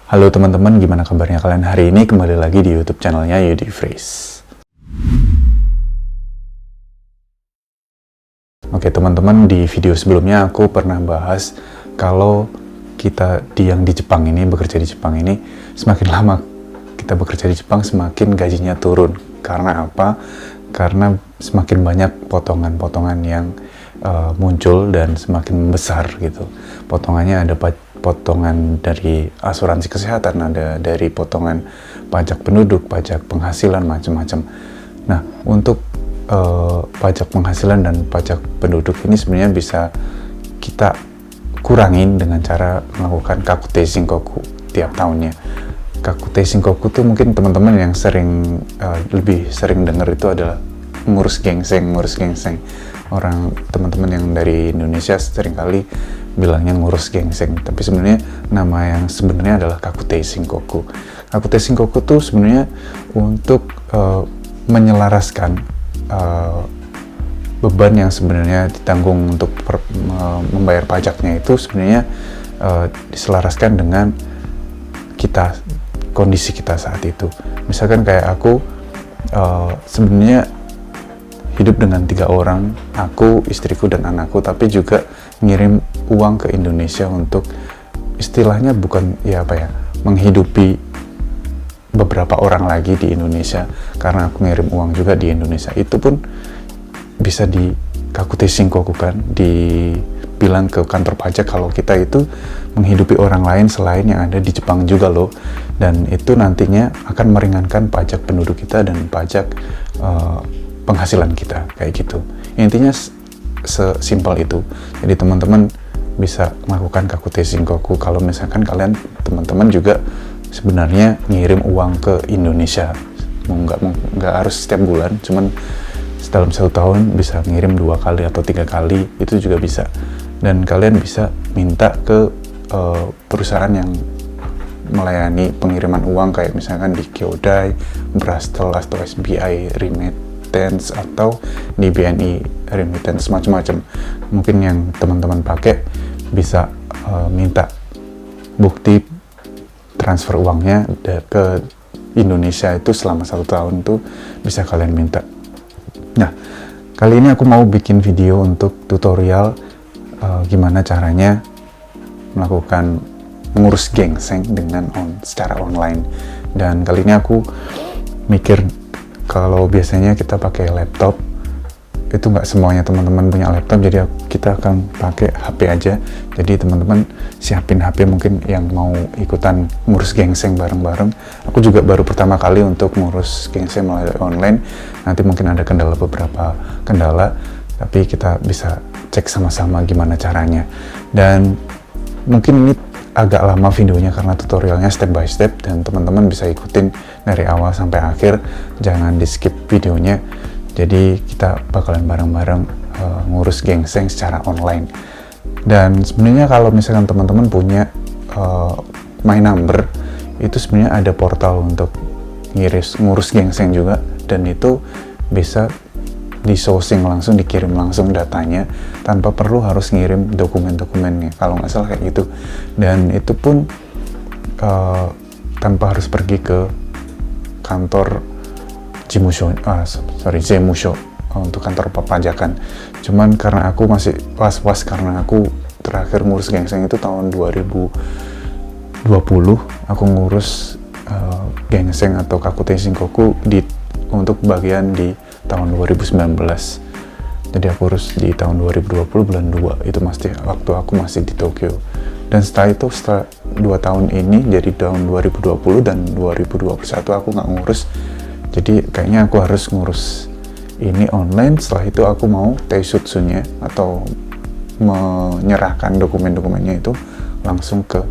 Halo teman-teman, gimana kabarnya kalian hari ini? Kembali lagi di YouTube channelnya Yudi Freeze. Oke teman-teman, di video sebelumnya aku pernah bahas kalau kita yang di Jepang ini, bekerja di Jepang ini, semakin lama kita bekerja di Jepang semakin gajinya turun. Karena apa? Karena semakin banyak potongan-potongan yang muncul dan semakin besar gitu. Potongannya ada potongan dari asuransi kesehatan, ada dari potongan pajak penduduk, pajak penghasilan, macam-macam. Nah, untuk pajak penghasilan dan pajak penduduk ini sebenarnya bisa kita kurangin dengan cara melakukan kakute shinkoku tiap tahunnya. Kakute shinkoku tuh mungkin teman-teman yang lebih sering dengar itu adalah ngurus gengseng. Orang teman-teman yang dari Indonesia seringkali bilangnya ngurus gengseng, tapi sebenarnya nama yang sebenarnya adalah kakute shinkoku. Kakute shinkoku tuh sebenarnya untuk menyelaraskan beban yang sebenarnya ditanggung untuk membayar pajaknya itu sebenarnya diselaraskan dengan kondisi kita saat itu. Misalkan kayak aku sebenarnya hidup dengan 3 orang, aku, istriku, dan anakku, tapi juga ngirim uang ke Indonesia untuk istilahnya bukan menghidupi beberapa orang lagi di Indonesia, karena aku ngirim uang juga di Indonesia. Itu pun bisa di kakute shinkoku kan, dibilang ke kantor pajak kalau kita itu menghidupi orang lain selain yang ada di Jepang juga loh, dan itu nantinya akan meringankan pajak penduduk kita dan pajak penghasilan kita, kayak gitu. Intinya sesimpel itu. Jadi teman-teman bisa melakukan kakute shinkoku kalau misalkan kalian teman-teman juga sebenarnya ngirim uang ke Indonesia. Nggak harus setiap bulan, cuman dalam 1 tahun bisa ngirim 2 kali atau 3 kali, itu juga bisa. Dan kalian bisa minta ke perusahaan yang melayani pengiriman uang kayak misalkan di Kyodai, Brastel, atau SBI Remittance, atau di BNI Remittance, macam-macam. Mungkin yang teman-teman pakai bisa minta bukti transfer uangnya ke Indonesia itu selama 1 tahun tuh bisa kalian minta. Nah, kali ini aku mau bikin video untuk tutorial gimana caranya melakukan mengurus gengseng secara online. Dan kali ini aku mikir kalau biasanya kita pakai laptop, itu nggak semuanya teman-teman punya laptop, jadi kita akan pakai HP aja. Jadi teman-teman siapin HP mungkin yang mau ikutan ngurus gengseng bareng-bareng. Aku juga baru pertama kali untuk ngurus gengseng melalui online. Nanti mungkin ada beberapa kendala, tapi kita bisa cek sama-sama gimana caranya. Dan mungkin ini agak lama videonya karena tutorialnya step by step, dan teman-teman bisa ikutin dari awal sampai akhir, jangan di skip videonya. Jadi kita bakalan bareng-bareng ngurus gengseng secara online. Dan sebenarnya kalau misalkan teman-teman punya My Number, itu sebenarnya ada portal untuk ngurus gengseng juga, dan itu bisa di-sourcing langsung, dikirim langsung datanya tanpa perlu harus ngirim dokumen-dokumennya, kalau nggak salah kayak gitu. Dan itu pun tanpa harus pergi ke kantor Zemusho untuk kantor pajakan. Cuman karena aku masih was-was karena aku terakhir ngurus gengseng itu tahun 2020, aku ngurus gengseng atau kakute shinkoku untuk bagian di tahun 2019. Jadi aku urus di tahun 2020 bulan 2, itu waktu aku masih di Tokyo. Dan setelah 2 tahun ini, jadi tahun 2020 dan 2021 aku nggak ngurus. Jadi kayaknya aku harus ngurus ini online. Setelah itu aku mau teisutsunya atau menyerahkan dokumen-dokumennya itu langsung ke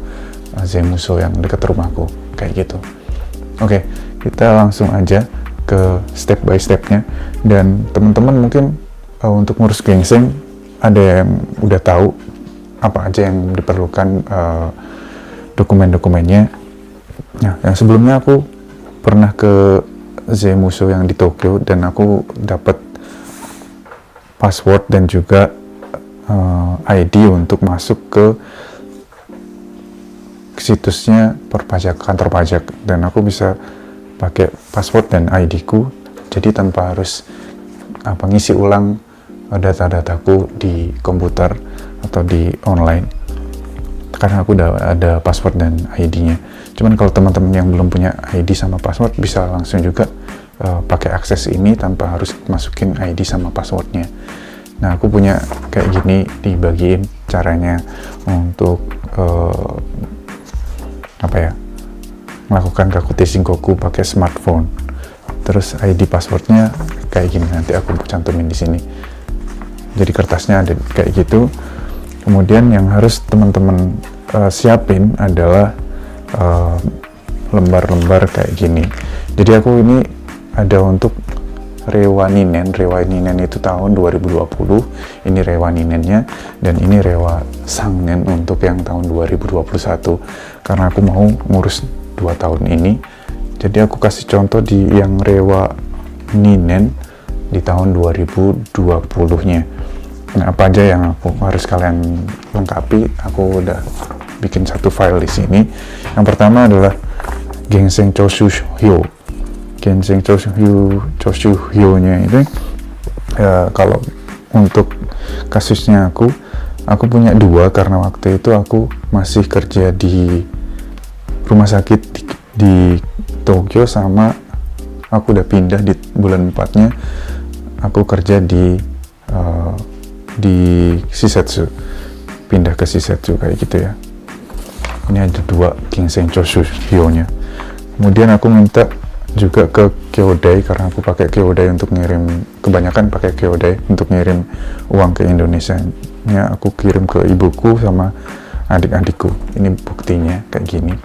Zemusho yang dekat rumahku, kayak gitu. Oke, kita langsung aja ke step by stepnya. Dan teman-teman mungkin untuk ngurus gengseng ada yang udah tahu apa aja yang diperlukan dokumen-dokumennya. Nah, yang sebelumnya aku pernah ke Zemusho yang di Tokyo, dan aku dapat password dan juga ID untuk masuk ke situsnya kantor pajak, dan aku bisa pakai password dan ID ku, jadi tanpa harus ngisi ulang data-dataku di komputer atau di online, karena aku udah ada password dan ID-nya. Cuman kalau teman-teman yang belum punya ID sama password, bisa langsung juga pakai akses ini tanpa harus masukin ID sama passwordnya. Nah, aku punya kayak gini, dibagiin caranya untuk melakukan Rakuten Shinkoku pakai smartphone. Terus ID passwordnya kayak gini, nanti aku cantumin di sini. Jadi kertasnya ada kayak gitu. Kemudian yang harus teman-teman siapin adalah lembar-lembar kayak gini. Jadi aku ini ada untuk Rewa Ninen itu tahun 2020, ini Rewa Ninennya, dan ini Rewa Sangnen untuk yang tahun 2021, karena aku mau ngurus 2 tahun ini. Jadi aku kasih contoh di yang Rewa Ninen di tahun 2020-nya. Nah, apa aja yang aku harus kalian lengkapi, aku udah bikin satu file di sini. Yang pertama adalah Genseng Choshuhyo. Genseng Choshuhyo-nya itu kalau untuk kasusnya aku punya 2, karena waktu itu aku masih kerja di rumah sakit di Tokyo, sama aku udah pindah di bulan 4-nya aku kerja di Shisetsu, pindah ke Shisetsu kayak gitu ya. Ini ada 2 Genseng Choshuhyo-nya. Kemudian aku minta juga ke Kyodai, karena aku pakai Kyodai untuk ngirim, kebanyakan pakai Kyodai untuk ngirim uang ke Indonesia. Nya aku kirim ke ibuku sama adik-adikku. Ini buktinya kayak gini.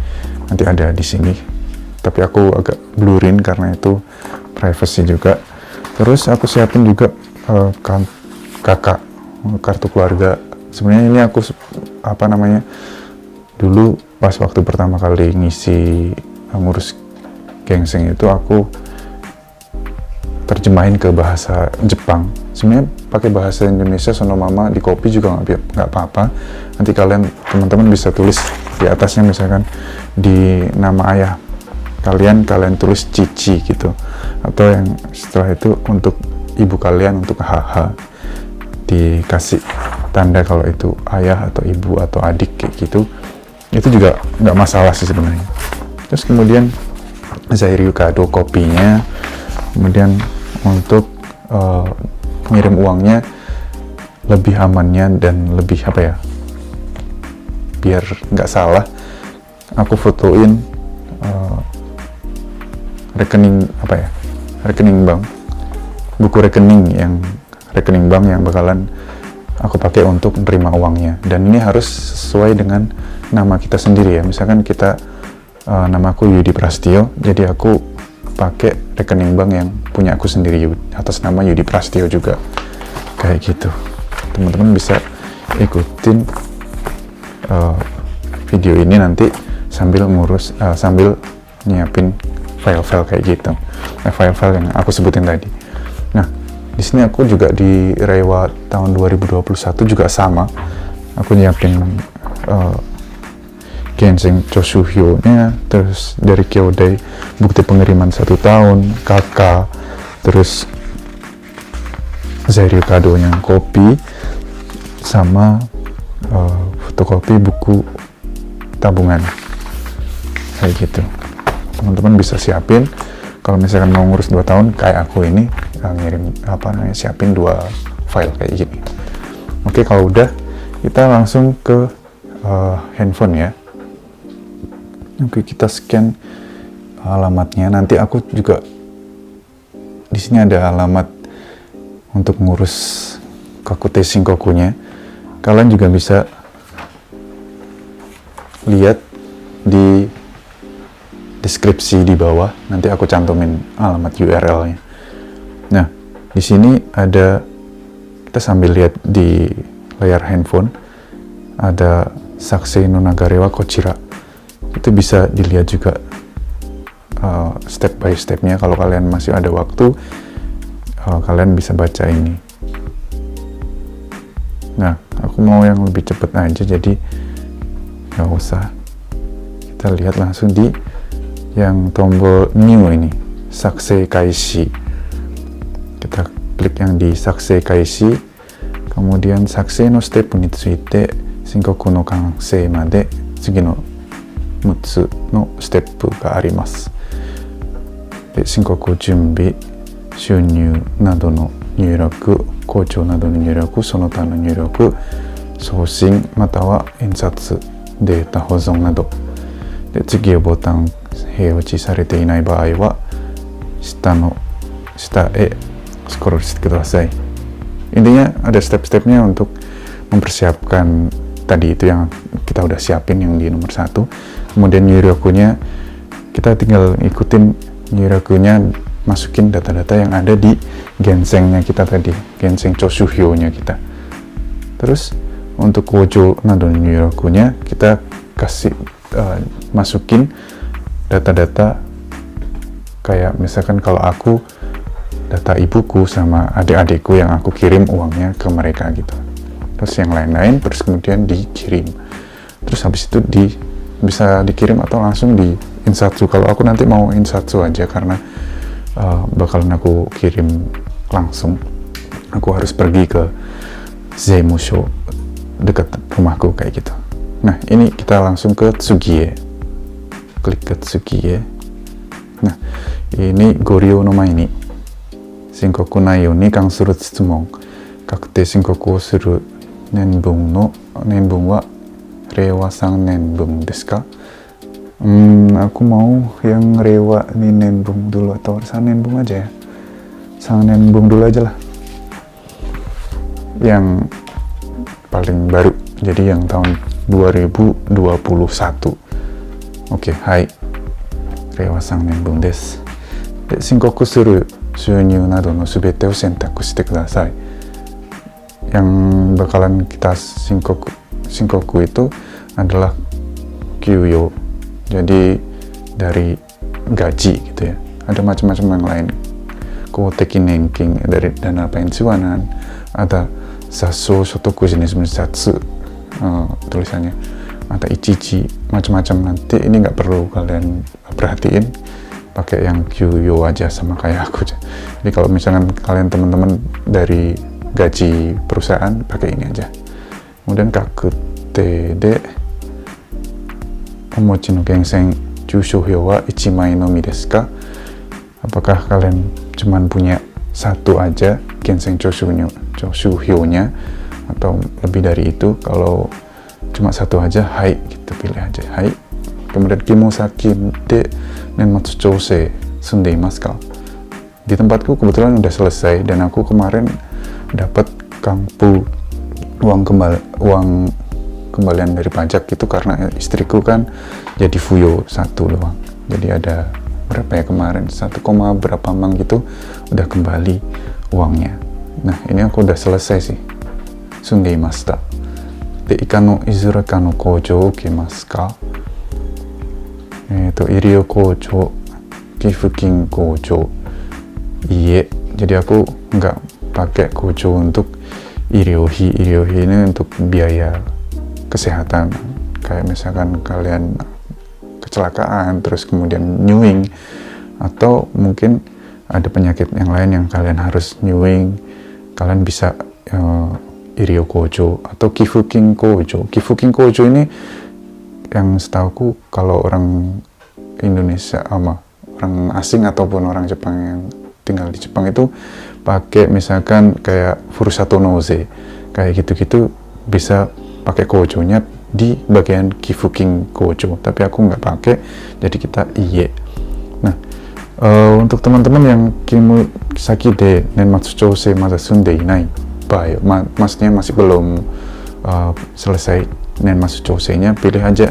Nanti ada di sini. Tapi aku agak blurin karena itu privacy juga. Terus aku siapin juga kakak, kartu keluarga. Sebenarnya ini aku dulu pas waktu pertama kali ngurus Genseng itu aku terjemahin ke bahasa Jepang. Sebenarnya pakai bahasa Indonesia sono mama di copy juga nggak apa-apa. Nanti teman-teman bisa tulis di atasnya, misalkan di nama ayah kalian tulis Cici gitu, atau yang setelah itu untuk ibu kalian, untuk HH dikasih tanda kalau itu ayah atau ibu atau adik kayak gitu. Itu juga nggak masalah sih sebenarnya. Terus kemudian Zairyu Kado kopinya, kemudian untuk ngirim uangnya lebih amannya dan lebih biar nggak salah, aku fotoin rekening bank, buku rekening bank yang bakalan aku pakai untuk menerima uangnya. Dan ini harus sesuai dengan nama kita sendiri ya. Misalkan kita namaku Yudi Prastio, jadi aku pakai rekening bank yang punya aku sendiri atas nama Yudi Prastio juga, kayak gitu. Teman-teman bisa ikutin video ini nanti sambil nyiapin file-file kayak gitu, file-file yang aku sebutin tadi. Nah, di sini aku juga di Rewa tahun 2021 juga sama, aku nyiapin Genseng Choshuhyo-nya, terus dari Kyodai bukti pengiriman 1 tahun, kakak, terus Zairyu Kado-nya kopi, sama fotokopi buku tabungan kayak gitu. Teman-teman bisa siapin kalau misalkan mau ngurus 2 tahun kayak aku ini, siapin 2 file kayak gini. Oke, kalau udah kita langsung ke handphone ya. Oke, kita scan alamatnya. Nanti aku juga di sini ada alamat untuk ngurus Rakuten Shinkoku-nya. Kalian juga bisa lihat di deskripsi di bawah. Nanti aku cantumin alamat URL-nya. Nah, di sini ada, kita sambil lihat di layar handphone, ada Saksei no Nagare wa Kochira. Itu bisa dilihat juga step by stepnya. Kalau kalian masih ada waktu, kalian bisa baca ini. Nah, aku mau yang lebih cepet aja, jadi nggak usah kita lihat langsung di yang tombol new ini, Saksei Kaishi. Kita klik yang di Saksei Kaishi, kemudian Saksei no step ni tsuite Shinkoku no kansei made tsugi no 6つのステップがあります。で、申告準備、収入などの入力、校長などの入力、その他の入力、送信または印刷、データ保存など。で、次ボタン表示されていない場合は下へスクロールしてください。Intinya ada step-stepnya untuk mempersiapkan tadi itu yang kita udah siapin yang di nomor 1. Kemudian nyurokunya kita tinggal ikutin nyurokunya, masukin data-data yang ada di gensengnya kita tadi, genseng choshuhyo-nya kita. Terus untuk kojo nado nyurokunya kita kasih masukin data-data kayak misalkan kalau aku data ibuku sama adik-adikku yang aku kirim uangnya ke mereka gitu. Terus yang lain-lain terus kemudian dikirim. Terus habis itu bisa dikirim atau langsung di insatsu. Kalau aku nanti mau insatsu aja karena bakalan aku kirim langsung. Aku harus pergi ke Zeimusho dekat rumahku kayak gitu. Nah, ini kita langsung ke Tsugie. Klik ke Tsugie. Nah, ini Goryo no mai ni Shinkoku naiyo ni kansuru tsumon kakute shinkoku o suru nenbun wa Rewa sang nenbun desu ka? Aku mau yang Rewa ni nenbun dulu atau sang nenbun aja ya. Sang nenbun dulu aja lah. Yang paling baru. Jadi yang tahun 2021. Oke, hai. Rewa sang nenbun desu. De, shinkoku suru shūnyū nado no subete o sentaku shite kudasai. Yang bakalan kita shinkoku itu adalah kyuyo. Jadi dari gaji gitu ya. Ada macam-macam yang lain. Kouteki nenkin dari dana pensiunan, ada sasso shotoku jenis satsu tulisannya. Ada ichichi, macam-macam. Nanti ini nggak perlu kalian perhatiin, pakai yang kyuyo aja sama kayak aku. Jadi kalau misalkan kalian teman-teman dari gaji perusahaan, pakai ini aja. Kemudian kakute de omochi no genseng chūshōhyo wa ichimai no mi desu ka? Apakah kalian cuman punya satu aja genseng chōshūhyo-nya atau lebih dari itu? Kalau cuma satu aja, hai, kita pilih aja hai. Kemudian kimosaki de nenmatsu chousei sunde imasu ka? Di tempatku kebetulan udah selesai dan aku kemarin dapat kampu uang kembalian dari pajak itu karena istriku kan jadi fuyo 1 doang. Jadi ada berapa ya kemarin 1, berapa mang gitu udah kembali uangnya. Nah, ini aku udah selesai sih. Sunde imashita. De ika no izure ka no koujo o ukemasu ka? Irio koujo, kifukin koujo. Iye. Jadi aku nggak pakai koujo untuk iriohi. Iriohi ini untuk biaya kesehatan. Kayak misalkan kalian kecelakaan, terus kemudian nyuing, atau mungkin ada penyakit yang lain yang kalian harus nyuing, kalian bisa irio koujo atau kifukin koujo. Kifukin koujo ini yang setauku kalau orang Indonesia sama orang asing ataupun orang Jepang yang tinggal di Jepang itu pakai misalkan kayak furusato noze kayak gitu-gitu bisa pakai koujonya di bagian kifukin koujo, tapi aku nggak pakai, jadi kita iye. Nah, untuk teman-teman yang kimusaki de nenmatsu chousei mada sunde inai bae, maksudnya masih belum selesai nenmatsu chousei-nya, pilih aja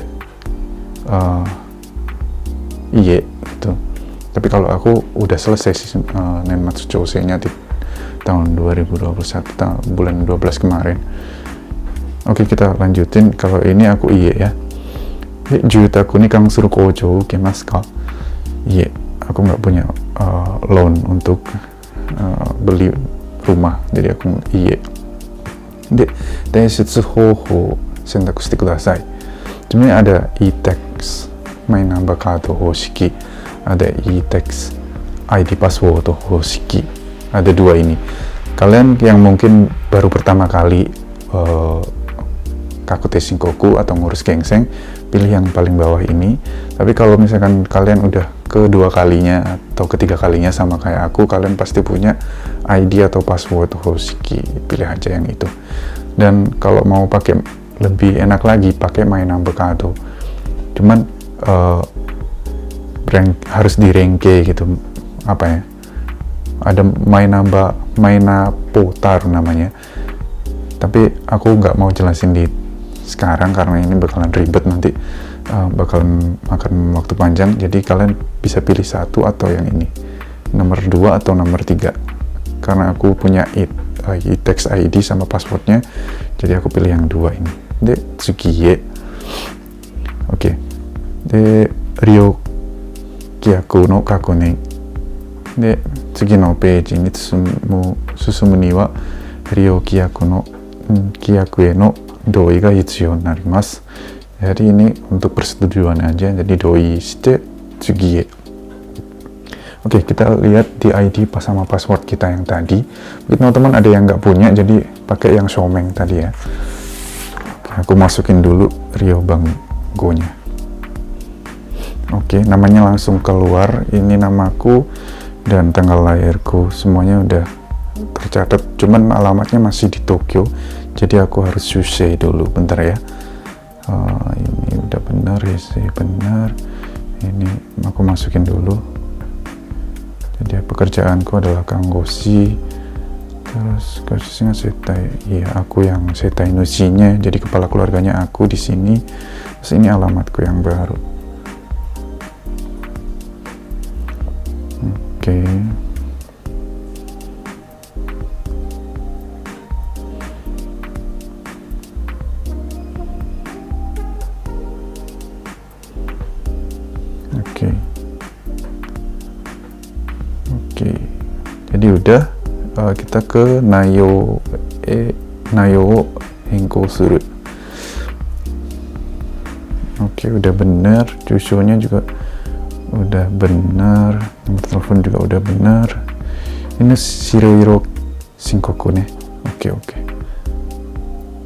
iye gitu. Tapi kalau aku udah selesai sih nenmatsu chousei-nya di tahun 2021 bulan 12 kemarin. Oke, kita lanjutin. Kalau ini aku iye ya. Jutaku ni kansuru koujo ukemasu ka? Iye, aku nggak punya loan untuk beli rumah, jadi aku iye. De, denshitsu hoho sentaku shite kudasai. Sebenarnya ada e-tax main number card hoshiki, ada e-text ID password hoshiki. Ada dua ini. Kalian yang mungkin baru pertama kali Kakute Shinkoku atau ngurus Gengseng, pilih yang paling bawah ini. Tapi kalau misalkan kalian udah kedua kalinya atau ketiga kalinya sama kayak aku, kalian pasti punya ID atau password hoshiki, pilih aja yang itu. Dan kalau mau pakai lebih enak lagi, pakai My Number Kado. Cuman harus di ranke gitu, apa ya, ada Maina Potar namanya, tapi aku nggak mau jelasin di sekarang karena ini bakalan ribet nanti, bakalan makan waktu panjang. Jadi kalian bisa pilih satu atau yang ini, nomor 2 atau nomor 3, karena aku punya e-text ID sama passwordnya, jadi aku pilih yang 2 ini. De tsukiye, oke, de ryo kyaku no kakunenで次のページに進むには利用規約への同意が必要になります。Jadi ini untuk persetujuan aja, jadi doi shite tsugi. Oke, kita lihat di ID sama password kita yang tadi. Mungkin teman-teman ada yang nggak punya, jadi pakai yang Shomeng tadi ya. Oke, aku masukin dulu Rio Banggonya. Oke, namanya langsung keluar. Ini namaku dan tanggal lahirku semuanya udah tercatat, cuman alamatnya masih di Tokyo, jadi aku harus susei dulu, bentar ya. Ini udah benar ya sih, benar. Ini aku masukin dulu. Jadi pekerjaanku adalah kanggoshi, terus kasusnya setai, iya aku yang setai nusinya, jadi kepala keluarganya aku di sini. Terus ini alamatku yang baru. Oke. Jadi udah, kita ke nayo henko suru. Oke, udah bener, jushonya juga udah benar, nomor telepon juga udah benar. Ini Shirohiro Shinkoku nih. Oke.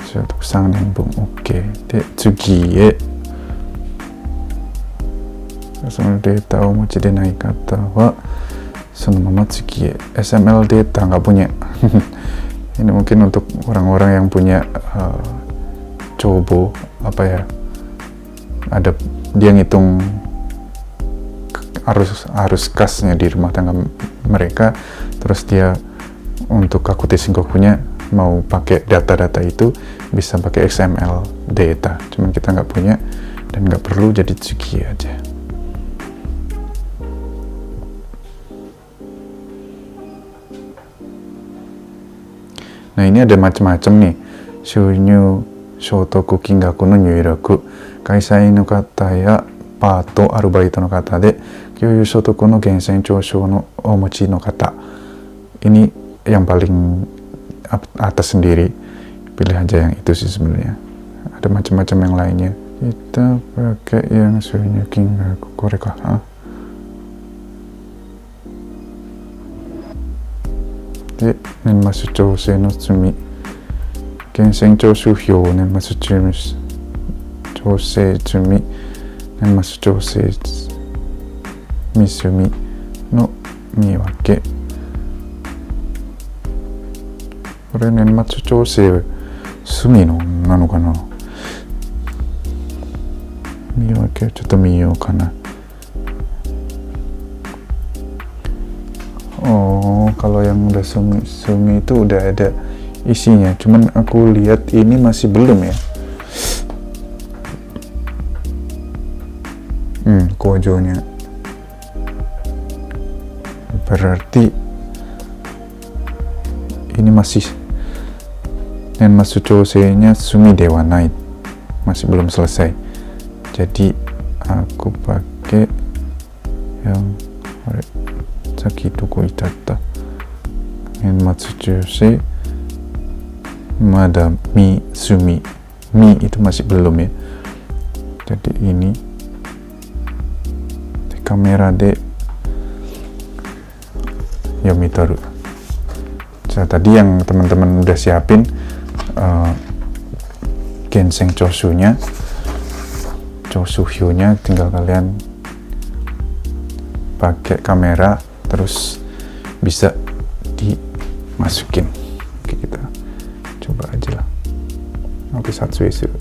Suatu pesan nembung. Oke. De tsugi e. Sono data o mochi de nai kata wa sono mama tsugi e. SML data nggak punya. Ini mungkin untuk orang-orang yang punya cobo, apa ya, ada dia ngitung arus kasnya di rumah tangga mereka, terus dia untuk Kakute Shinkokunya mau pakai data-data itu bisa pakai XML data, cuman kita nggak punya dan nggak perlu, jadi tsugi aja. Nah, ini ada macam-macam nih. Shunyu shotoku kingaku no nyuiraku, kaisai no kata yaパートアルバイトの方で給与所得の源泉徴収のお持ちの方. Ini yang paling atas sendiri, pilih aja yang itu sih sebenarnya. Ada macam-macam yang lainnya. Kita pakai yang Shunyu kingaku kore ka. De nenmasu chousei no tsumi, gensen chōshū hyō nenmasu chousei tsumi, nenmasu chousei misumi no miwake. これ年末調整隅のなのかな、見分けちょっと見ようかな。Oh, kalau yang udah sumi itu udah ada isinya, cuman aku lihat ini masih belum ya. Kojonya berarti ini masih Nenmasu chousei-nya sumi de wa nai, masih belum selesai. Jadi aku pakai yang saki doko itatta, Nenmasu chousei mada mi sumi, mi itu masih belum ya. Jadi ini kamera de yomitoru. Tadi yang teman-teman udah siapin Genseng Choshu-nya, Choshu Hyo-nya, tinggal kalian pakai kamera terus bisa dimasukin. Oke, kita coba aja lah. Oke, satsui suru.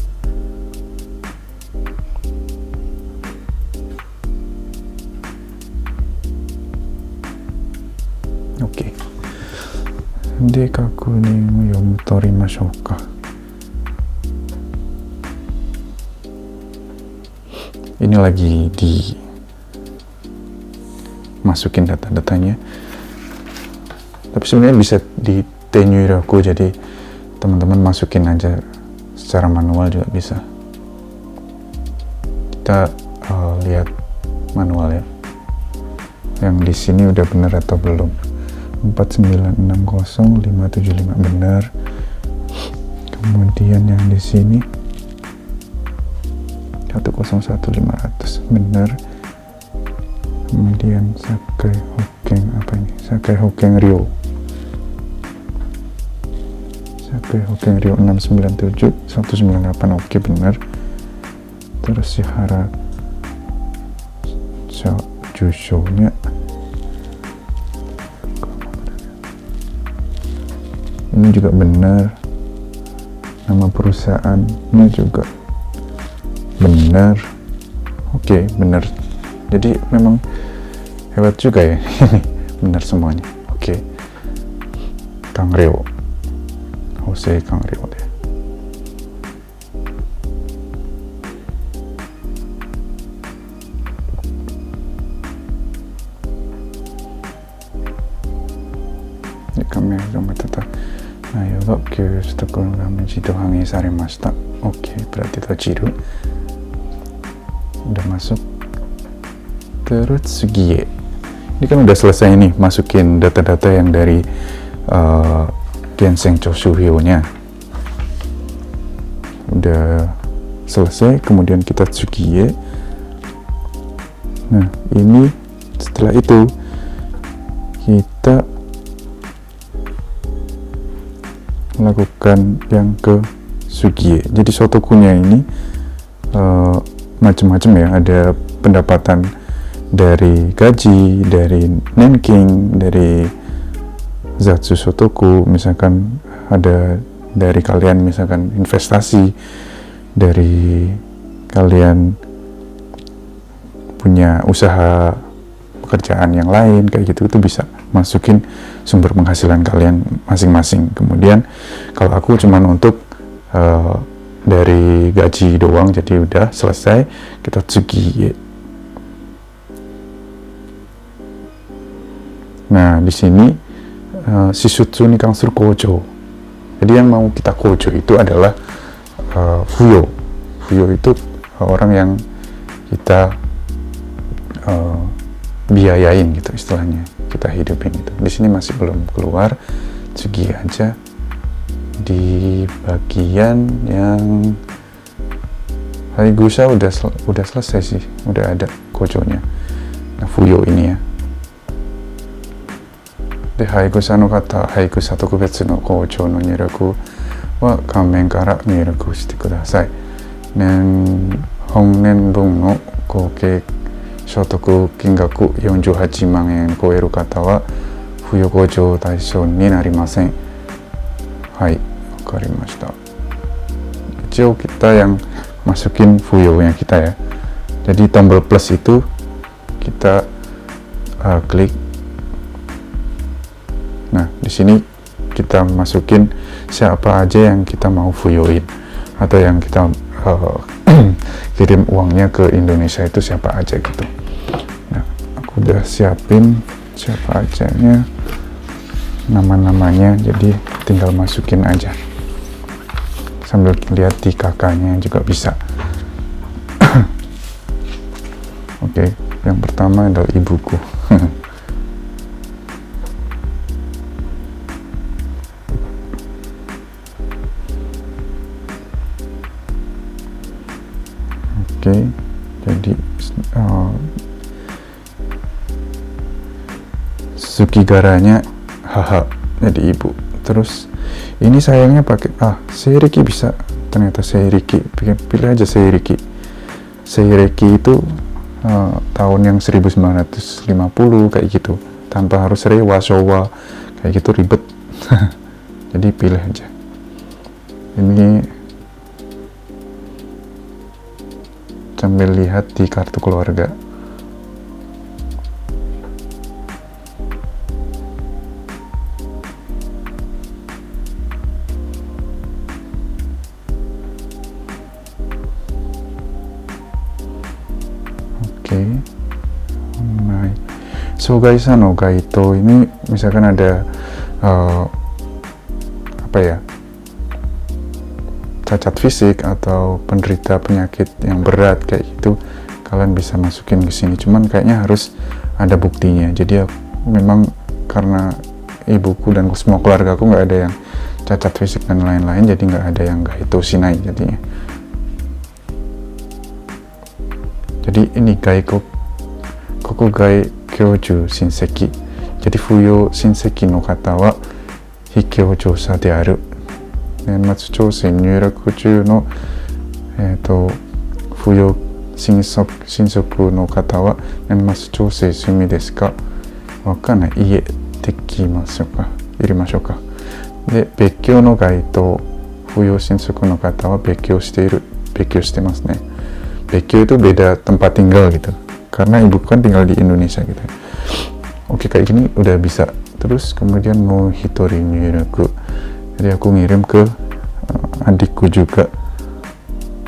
Oke. De kakuninを読み取りましょうか。Ini lagi dimasukin data-datanya. Tapi sebenarnya bisa di Tenyuraku, jadi teman-teman masukin aja secara manual juga bisa. Kita lihat manual ya. Yang di sini udah bener atau belum. 4960575 benar. Kemudian yang di sini 101500 benar. Kemudian Sakai Hokeng, apa ini? Sakai Hokeng Ryo. Sakai Hokeng Ryo 697 198, oke benar. Terus Shihara Jusho-nya ini juga benar. Nama perusahaannya juga benar. Oke, benar. Jadi memang hebat juga ya. Benar semuanya. Oke. Kang Ryo. Hosei Kang Ryo deh. Kamera mata内容が共有したところが自動反映されました。 Oke, berarti tojiru udah masuk. Terus Sugie, ini kan udah selesai nih masukin data-data yang dari Genseng Choshu Hyo-nya udah selesai. Kemudian kita Sugie. Nah, ini setelah itu kita lakukan yang ke Sugie. Jadi Shotokunya ini macam-macam ya, ada pendapatan dari gaji, dari Nenking, dari Zatsu Shotoku, misalkan ada dari kalian misalkan investasi, dari kalian punya usaha pekerjaan yang lain kayak gitu, itu bisa masukin sumber penghasilan kalian masing-masing. Kemudian kalau aku cuman untuk dari gaji doang, jadi udah selesai. Kita Tsugie. Nah, di sini Shishutsu ni kansuru kojo. Jadi yang mau kita kojo itu adalah Fuyo. Fuyo itu orang yang kita biayain gitu istilahnya, kita hidupin itu. Di sini masih belum keluar. Segi aja di bagian yang Haigusa udah selesai sih, udah ada kojonya. Nah, Fuyo ini ya. De Haigusa no kata Haigusa tokubetsu no kojo no nyuraku wa kanmen kara nyuraku shite kudasai. Hongen no koukei 所得金額48万円超える方は扶養控除対象になりません。はい、わかりました。一応kita yang masukin fuyonya kita ya. Jadi tombol plus itu kita klik. Nah, di sini kita masukin siapa aja yang kita mau fuyoin atau yang kita kirim uangnya ke Indonesia itu siapa aja gitu. Nah, aku udah siapin siapa ajanya, nama-namanya, jadi tinggal masukin aja sambil lihat di kakaknya juga bisa. Oke, yang pertama adalah ibuku. Oke, jadi Sukigaranya haha, jadi ibu. Terus ini sayangnya pakai Seiriki bisa, ternyata Seiriki, pilih aja Seiriki. Seiriki itu tahun yang 1950 kayak gitu, tanpa harus Reiwa, Showa kayak gitu, ribet. Jadi pilih aja. Ini sambil lihat di kartu keluarga. Nah, Sogaisa no Gaito ini misalkan ada cacat fisik atau penderita penyakit yang berat kayak gitu, kalian bisa masukin ke sini. Cuman kayaknya harus ada buktinya. Jadi memang karena ibuku dan semua keluarga aku nggak ada yang cacat fisik dan lain-lain, jadi nggak ada yang Gaito Shinai jadinya. Jadi ini Kokugai Kyoju Shinseki. Jadi Fuyo Shinseki no kata wa Hikyoujousha de aru. Nenmatsu chousen nyuraku juu no Fuyo Shinsoku no kata wa Nenmatsu chousei sumi desu ka? Wakanai. Iie dekimasu ka? Irimashou ka? De, Bekkyou no Gaito. Fuyo Shinsoku no kata wa Bekkyou shite masu ne. Bekkyou itu beda tempat tinggal gitu, karena ibuku kan tinggal di Indonesia gitu. Oke, kayak gini udah bisa. Terus kemudian mau hitori nyuraku, jadi aku ngirim ke adikku juga.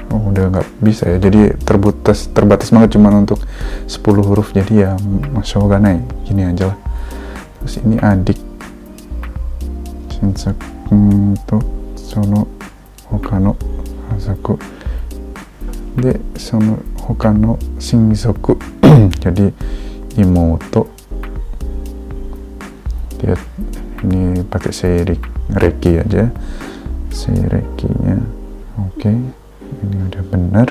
Udah nggak bisa ya, jadi terbatas banget cuma untuk 10 huruf, jadi ya mashoganai, gini aja lah. Terus ini adik Shinsaku to sono hoka no hasaku de sono hoka no shinsoku. Jadi imoto, dia ini pakai seireki aja, seirekinya. Oke, ini udah benar.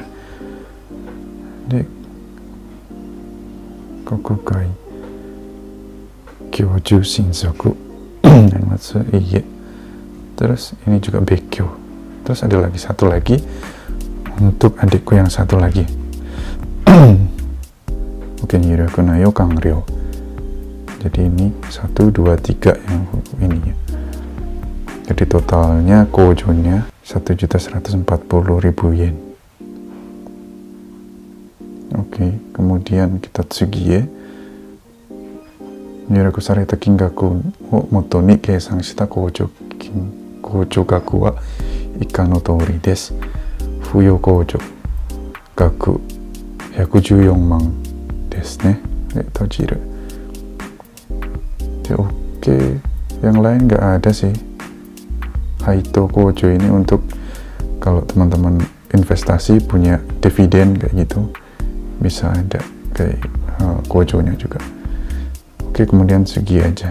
De Kokugai Kyoju Shinsoku Nenmatsu iie. Terus ini juga Bekkyou. Terus ada lagi satu lagi untuk adikku yang satu lagi. Oke, nyiraku nayo kangryo. Jadi ini 1, 2, 3 yang ini ya. Jadi totalnya kojonya 1.140.000 yen. Oke, kemudian kita tsugie. Nyuraku sareta kingaku o moto ni keisan shita kojo gaku wa ika no tori desu. Fuyo kojo gaku 114万ですね。Tojiru. Oke, yang lain nggak ada sih. Haito kojo ini untuk kalau teman-teman investasi punya dividen kayak gitu, bisa ada kayak kojonya juga. Oke, kemudian segi aja.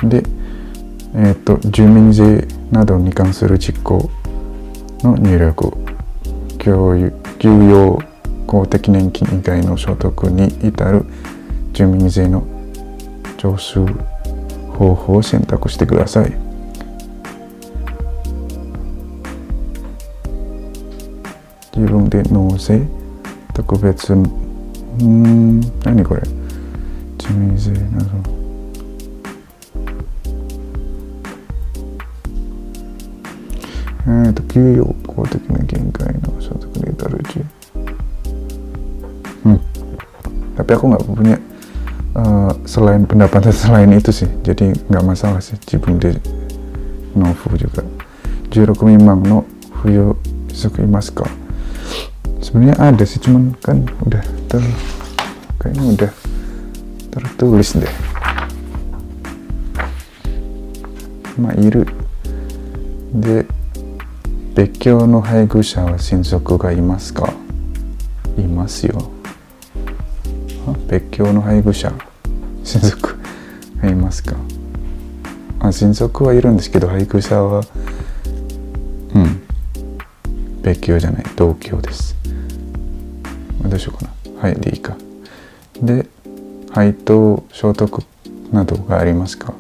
De, juminzei nado ni kansuru jikko no nyuraku. Gyūyō 公的年金以外の所得に至る住民税の徴収方法を選択してください。自分で納税特別何これ、住民税など給与公的な限界の所得に至る中。Tapi aku nggak punya selain pendapatan selain itu sih, jadi nggak masalah sih. Jibunde nofu juga. Jiroku mimang no fuyo sukimasu ka. Sebenarnya ada sih, cuman kan udah kayaknya udah tertulis deh. Mairu de Bekkyou no haigusha wa shinsoku ga imasu ka? Imasu yo. Bekkyou no haigusha shinsoku ga imasu ka? shinsokuはいるんですけど、haigushaは別居じゃない、同居です。どうしようかな。はい、でいいか。で、配当所得などがありますか?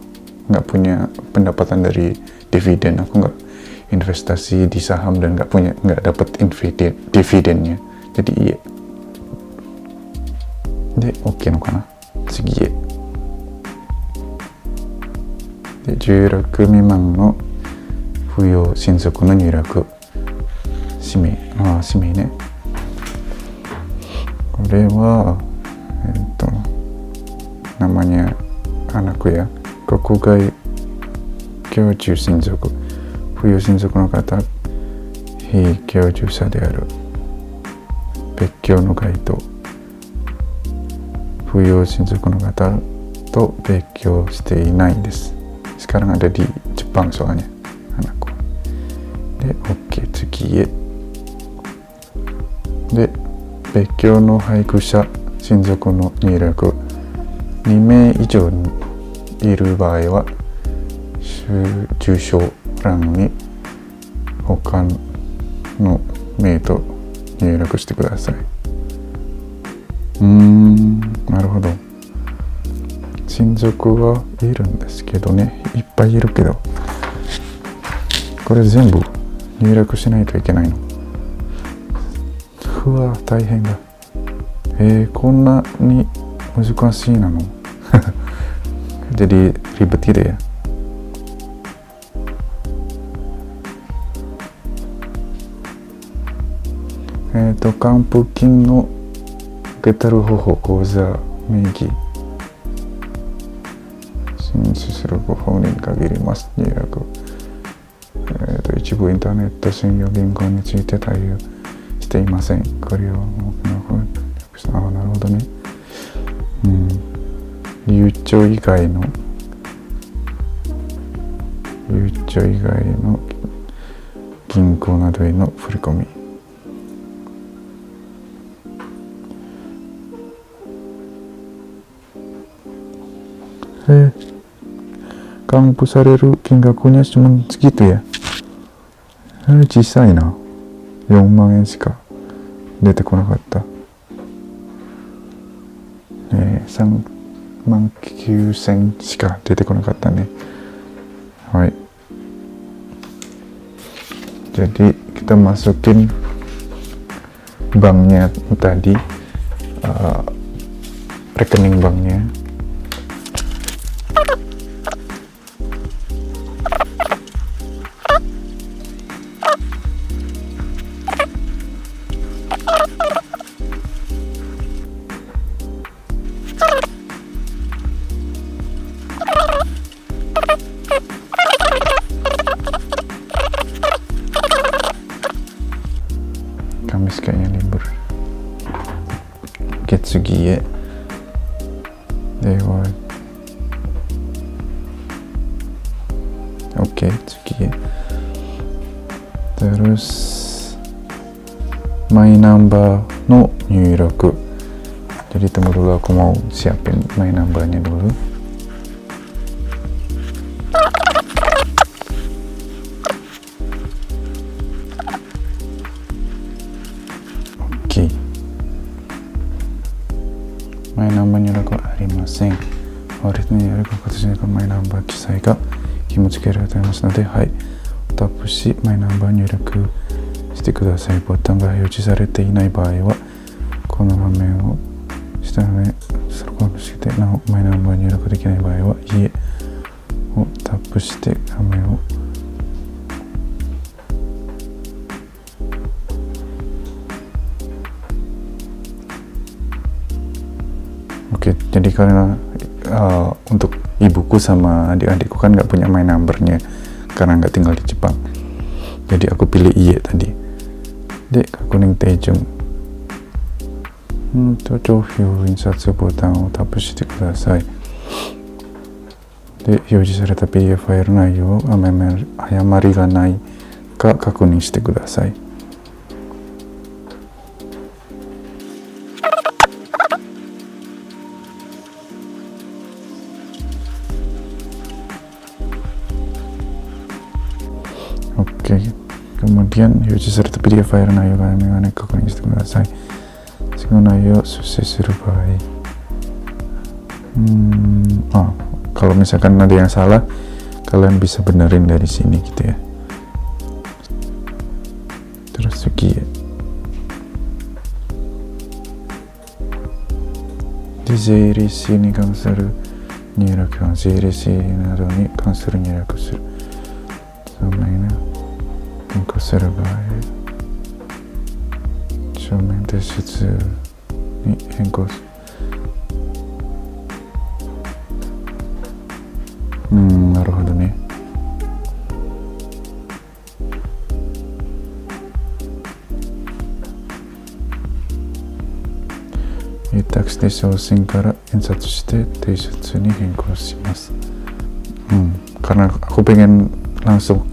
Nggak punya pendapatan dari dividen. Aku nggak investasi di saham dan nggak dapat dividennya. Jadi iya. De, OK のかな? 次へ。で、16未満の扶養親族の入力。氏名。氏名ね。これは、namanya anakku ya. 国外居住親族。扶養親族の方、非居住者である。別居の該当。扶養親族の方と別居していないです。sekarang ada di Jepang soalnya anakku. で、OK 次へ。で、別居の配偶者親族の入力。2名以上にいる場合は住所欄に他の名と入力してください。なるほど。親族はいるんですけどね、いっぱいいるけど、これ全部入力しないといけないの。うわ、大変だ。こんなに難しいなの。Jadi ribet gitu ya.還付金の受け取る方法、口座、名義、申請する方法に限ります。入力。一部インターネット専用銀行について対応していません。これをなるほどね。ゆうちょ以外の銀行などへの振り込み。還付される金額にはcuma segitu ya. 小さいな。4万円しか出てこなかった。3万9,000しか出てこなかったね。はい。Jadi kita masukin banknya tadi, rekening banknya. Kamis kayaknya libur. Oke,次へ。では、Oke,次へ。Terus my numberの入力. Jadi tunggu dulu, aku mau siapin my number-nya dulu. My number 入力はありません。法律による形にマイナンバー記載が紐付けられていますので、はい。タップし、マイナンバー入力してください。ボタンが表示されていない場合は、この画面を下の上、そこをして、なお、マイナンバー入力できない場合は、いえをタップして画面をOke, jadi karena untuk ibuku sama adik-adikku kan nggak punya my number-nya karena nggak tinggal di Jepang. Jadi aku pilih iye tadi. De, kakuning teijung. Tochou insatsu botanをタップしてください。で、表示された PDF ファイル内容を誤りがないか確認してください。Oke, kemudian表示された PDF ファイル内容が曖昧がないか確認してください。次の内容を出世する場合、Kalau misalkan ada yang salah, kalian bisa benerin dari sini gitu ya. Terus segi di JLC に関する入力は JLC などに関する入力する。証明ね。変更する場合、書面提出に変更する。なるほどね。teks di 送信から印刷して提出に変更します。Karena aku pengen langsung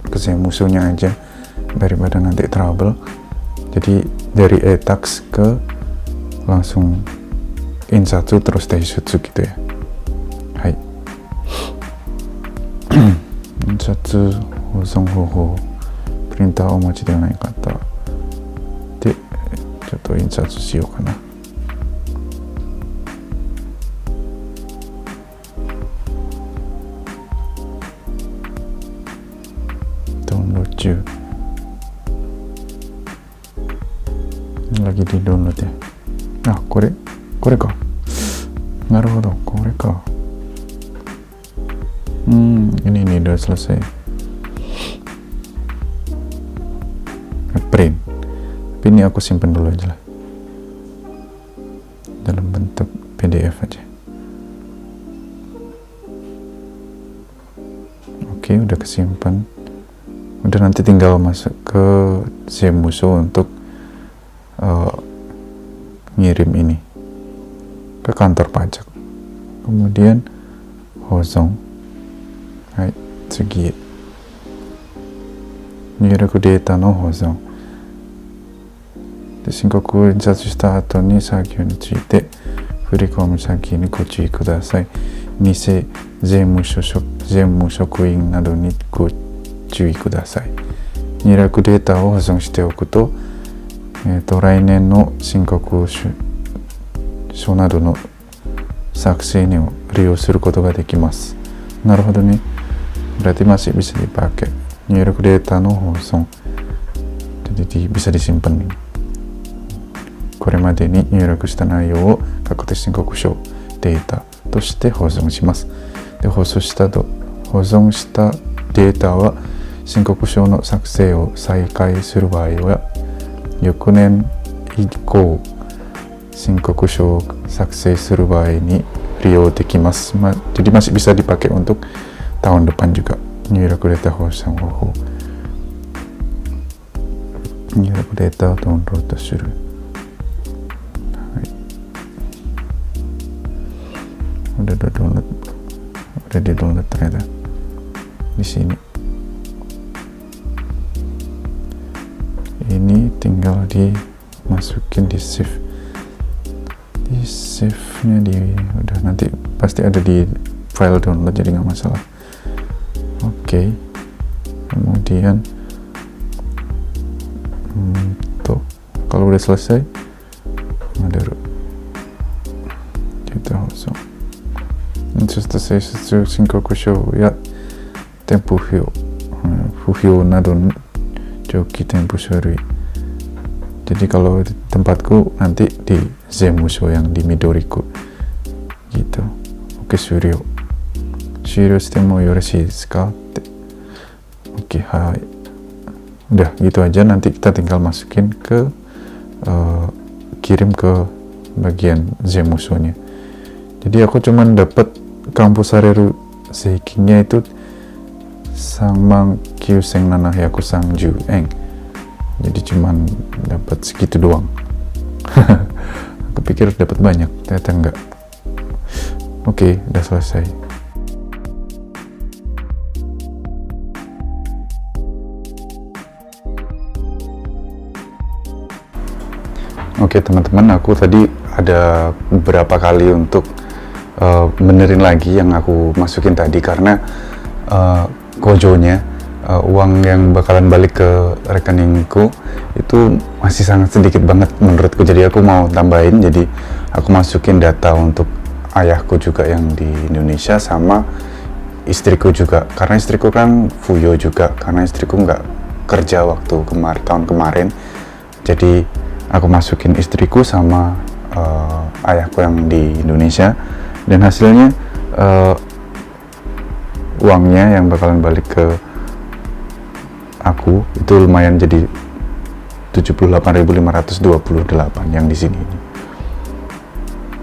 ke musuhnya aja daripada nanti trouble. Jadi dari e-tax ke langsung insatsu terus teishutsu gitu ya. Hai. Insatsu hozon hoho printer o mochi de nai kata de chotto insatsu shiyou kana. Lagi di download ya. Kore ka. Naruhodo, kore ka. Ini udah selesai. Print. Tapi ini aku simpan dulu aja lah. Dalam bentuk PDF aja. Oke, udah kesimpan. Udah, nanti tinggal masuk ke Zemuso untuk ngirim ini ke kantor pajak. Kemudian hozon. Hai, tsugi. Nyuruku data no hozon. で、申告を印刷した後に作業について振り込む先にご注意ください。偽税務職員などにご注意ください。入力データを保存しておくと、来年の申告書などの作成に利用することができます。なるほどね。Berarti masih bisa dipakai. Nyuruh data no hozon. Jadi bisa disimpan. これまでに入力した内容を確定申告書データとして保存します。で、保存したデータは申告書の作成を再開する場合は翌年以降申告書を作成する場合に利用できます。Jadi masih bisa dipakai untuk tahun depan juga. Nyuruh data hozon方法。入力データをダウンロードする。Udah di download ternyata di sini. Ini tinggal dimasukin di save. Di save-nya udah, nanti pasti ada di file download, jadi nggak masalah. Oke. Kemudian tuh kalau udah selesai ada kita langsung申告書や添付票、不評などの長期添付書類。Jadi kalau di tempatku nanti di Zemuso yang di Midoriku gitu. Oke, 終了してもよろしいですかって。Oke, hai. Udah gitu aja, nanti kita tinggal masukin ke kirim ke bagian Zemuso-nya. Jadi aku cuman dapat kampus Hareru Seikingnya itu 39,730 yen. Jadi cuman dapat segitu doang. Aku pikir dapat banyak, ternyata enggak. Oke, udah selesai. Oke teman-teman, aku tadi ada beberapa kali untuk benerin lagi yang aku masukin tadi, karena gojonya uang yang bakalan balik ke rekeningku itu masih sangat sedikit banget menurutku. Jadi aku mau tambahin, jadi aku masukin data untuk ayahku juga yang di Indonesia, sama istriku juga, karena istriku kan fuyo juga, karena istriku nggak kerja waktu tahun kemarin. Jadi aku masukin istriku sama ayahku yang di Indonesia, dan hasilnya uangnya yang bakalan balik ke aku itu lumayan, jadi 78.528 yang di sini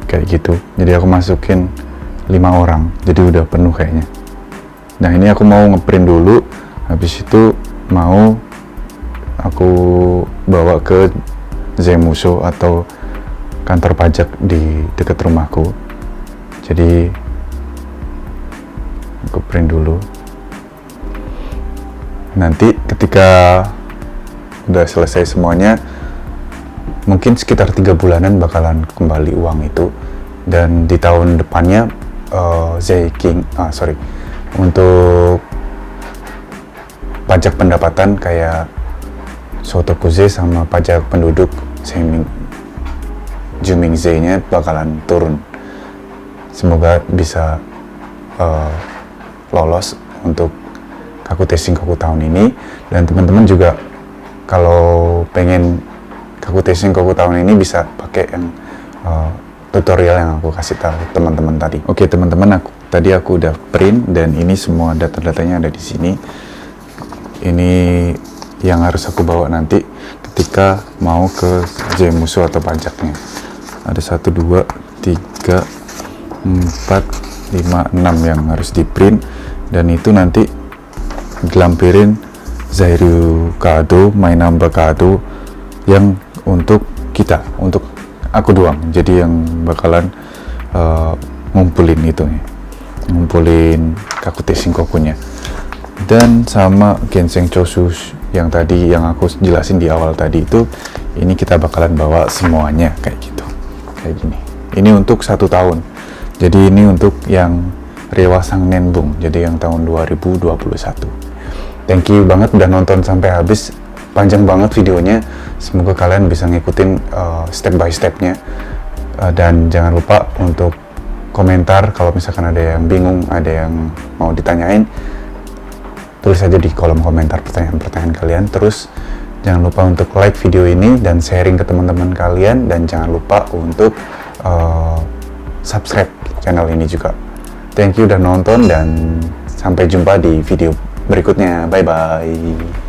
kayak gitu. Jadi aku masukin 5 orang, jadi udah penuh kayaknya. Nah ini aku mau ngeprint dulu, habis itu mau aku bawa ke Zemuso atau kantor pajak di dekat rumahku. Jadi aku print dulu, nanti ketika udah selesai semuanya, mungkin sekitar 3 bulanan bakalan kembali uang itu. Dan di tahun depannya untuk pajak pendapatan kayak Sotokuze sama pajak penduduk Jumingze nya bakalan turun. Semoga bisa lolos untuk Kakute Shinkoku tahun ini. Dan teman-teman juga kalau pengen Kakute Shinkoku tahun ini bisa pakai yang tutorial yang aku kasih tahu teman-teman tadi. Oke teman-teman, tadi aku udah print dan ini semua data-datanya ada di sini. Ini yang harus aku bawa nanti ketika mau ke Zemuso atau pajaknya. Ada 1, 2, 3, 4, 5, 6 yang harus di print, dan itu nanti dilampirin Zairu kado, my number kado yang untuk kita, untuk aku doang. Jadi yang bakalan ngumpulin itu nih, ngumpulin Kakute Shinkokunya. Dan sama Genseng Chosu yang tadi yang aku jelasin di awal tadi itu, ini kita bakalan bawa semuanya kayak gitu, kayak gini. Ini untuk 1 tahun. Jadi ini untuk yang Rewasang Nenbung, jadi yang tahun 2021. Thank you banget udah nonton sampai habis. Panjang banget videonya, semoga kalian bisa ngikutin step by stepnya. Dan jangan lupa untuk komentar kalau misalkan ada yang bingung, ada yang mau ditanyain, tulis aja di kolom komentar pertanyaan-pertanyaan kalian. Terus jangan lupa untuk like video ini dan sharing ke teman-teman kalian, dan jangan lupa untuk subscribe channel ini juga. Thank you udah nonton, dan sampai jumpa di video berikutnya. Bye bye.